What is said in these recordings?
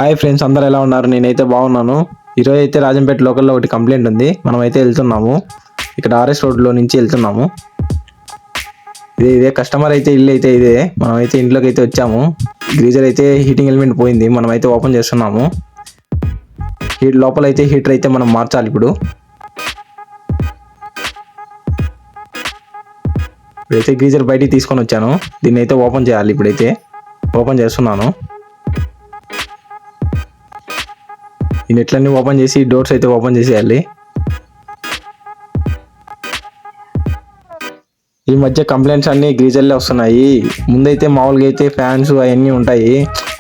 Hi friends, అందరు ఎలా ఉన్నారు? నేనైతే బాగున్నాను. ఈరోజు అయితే రాజంపేట లోకల్లో ఒకటి కంప్లైంట్ ఉంది. మనమైతే వెళ్తున్నాము. ఇక్కడ ఆర్ఎస్ రోడ్లో నుంచి వెళ్తున్నాము. ఇదే కస్టమర్ అయితే ఇల్లు అయితే ఇదే. మనమైతే ఇంట్లోకి అయితే వచ్చాము. గ్రీజర్ అయితే హీటింగ్ ఎలిమెంట్ పోయింది. మనమైతే ఓపెన్ చేస్తున్నాము. లోపల అయితే హీటర్ అయితే మనం మార్చాలి. ఇప్పుడైతే గ్రీజర్ బయటికి తీసుకొని వచ్చాను. దీన్ని అయితే ఓపెన్ చేయాలి. ఇప్పుడైతే ఓపెన్ చేస్తున్నాను. ఈ నెట్లన్నీ ఓపెన్ చేసి డోర్స్ అయితే ఓపెన్ చేసేయాలి. ఈ మధ్య కంప్లైంట్స్ అన్నీ గ్రీజర్లే వస్తున్నాయి. ముందైతే మామూలుగా అయితే ఫ్యాన్స్ అవన్నీ ఉంటాయి.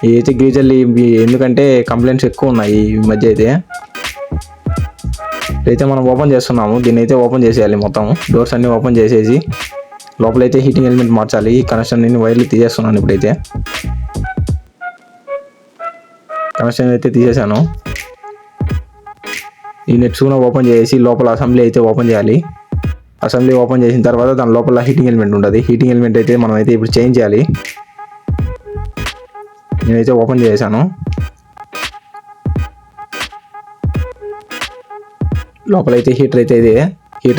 ఇవైతే గ్రీజర్లు ఎందుకంటే కంప్లైంట్స్ ఎక్కువ ఉన్నాయి ఈ మధ్య అయితే మనం ఓపెన్ చేస్తున్నాము. దీన్ని అయితే ఓపెన్ చేసేయాలి. మొత్తం డోర్స్ అన్నీ ఓపెన్ చేసేసి లోపలైతే హీటింగ్ ఎలిమెంట్ మార్చాలి. ఈ కనెక్షన్ నేను వైర్లు తీసేస్తున్నాను. ఇప్పుడైతే కనెక్షన్ అయితే తీసేసాను. ఈ నెట్స్ కూడా ఓపెన్ చేసి లోపల అసెంబ్లీ అయితే ఓపెన్ చేయాలి. అసెంబ్లీ ఓపెన్ చేసిన తర్వాత దాని లోపల హీటింగ్ ఎలిమెంట్ ఉంటుంది. హీటింగ్ ఎలిమెంట్ అయితే మనం అయితే ఇప్పుడు చేంజ్ చేయాలి. నేనైతే ఓపెన్ చేశాను. లోపలైతే హీటర్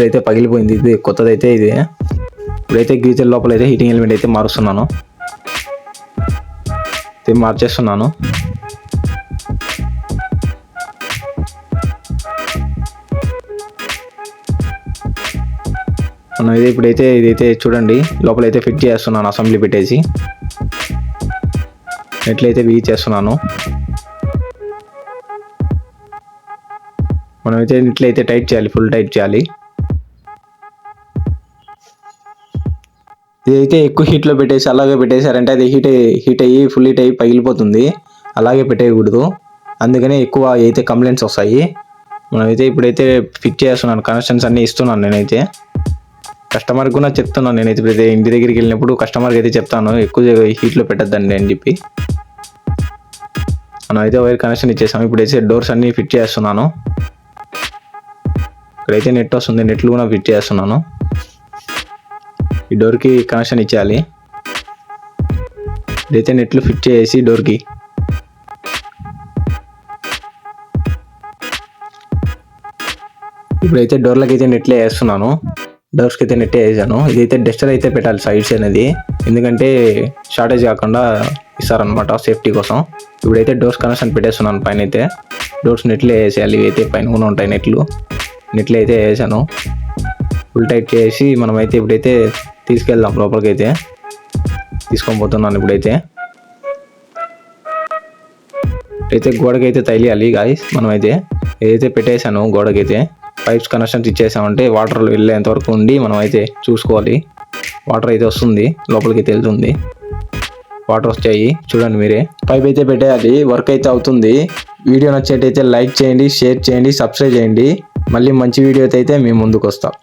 అయితే పగిలిపోయింది. ఇది కొత్తదైతే ఇది. ఇప్పుడైతే గీజర్ లోపల అయితే హీటింగ్ ఎలిమెంట్ అయితే మారుస్తున్నాను. మార్చేస్తున్నాను. మనం ఇదైతే చూడండి, లోపలైతే ఫిట్ చేస్తున్నాను. అసెంబ్లీ పెట్టేసి నెట్లయితే వీచ్ చేస్తున్నాను. మనమైతే నెట్లయితే టైట్ చేయాలి, ఫుల్ టైట్ చేయాలి. ఇదైతే ఎక్కువ హీట్లో పెట్టేసి అలాగే పెట్టేశారంటే అది హీట్ అయ్యి ఫుల్ హీట్ అయ్యి పగిలిపోతుంది. అలాగే పెట్టేయకూడదు. అందుకనే ఎక్కువ అయితే కంప్లైంట్స్ వస్తాయి. మనమైతే ఇప్పుడైతే ఫిట్ చేస్తున్నాను. కనెక్షన్స్ అన్నీ ఇస్తున్నాను. నేనైతే కస్టమర్కి కూడా చెప్తున్నాను. నేనైతే ఇప్పుడు ఇంటి దగ్గరికి వెళ్ళినప్పుడు కస్టమర్కి అయితే చెప్తాను, ఎక్కువ హీట్లో పెట్టద్దండి అని చెప్పి. మనం అయితే వైర్ కనెక్షన్ ఇచ్చేసాము. ఇప్పుడైతే డోర్స్ అన్నీ ఫిట్ చేస్తున్నాను. ఇక్కడైతే నెట్ వస్తుంది. నెట్లు కూడా ఫిట్ చేస్తున్నాను. ఈ డోర్కి కనెక్షన్ ఇచ్చేయాలి. ఇదైతే నెట్లు ఫిట్ చేసి డోర్కి ఇప్పుడైతే డోర్లకి అయితే నెట్లే వేస్తున్నాను. డోర్స్కి అయితే నెట్టే వేసాను. ఇదైతే డస్టర్ అయితే పెట్టాలి సైడ్స్ అనేది, ఎందుకంటే షార్టేజ్ కాకుండా ఇస్తారనమాట సేఫ్టీ కోసం. ఇప్పుడైతే డోర్స్ కనెక్షన్ పెట్టేస్తున్నాను. పైన అయితే డోర్స్ నెట్లే వేసేయాలి. ఇవైతే పైన కూడా ఉంటాయి నెట్లు అయితే వేసాను. ఫుల్ టైట్ చేసి మనమైతే ఇప్పుడైతే తీసుకెళ్దాం. లోపలికైతే తీసుకొని పోతున్నాను. ఇప్పుడైతే గోడకైతే తగిలియాలి గాయ్స్. మనమైతే ఏదైతే పెట్టేశాను గోడకైతే పైప్స్ కనెక్షన్స్ ఇచ్చేసామంటే వాటర్ వెళ్ళేంత వరకు ఉండి మనం అయితే చూసుకోవాలి. వాటర్ అయితే వస్తుంది, లోపలికి వెళ్తుంది. వాటర్ వచ్చాయి చూడండి మీరే. పైప్ అయితే పెట్టేయాలి. వర్క్ అయితే అవుతుంది. వీడియో నచ్చేటైతే లైక్ చేయండి, షేర్ చేయండి, సబ్స్క్రైబ్ చేయండి. మళ్ళీ మంచి వీడియోతో అయితే మేము ముందుకు వస్తాం.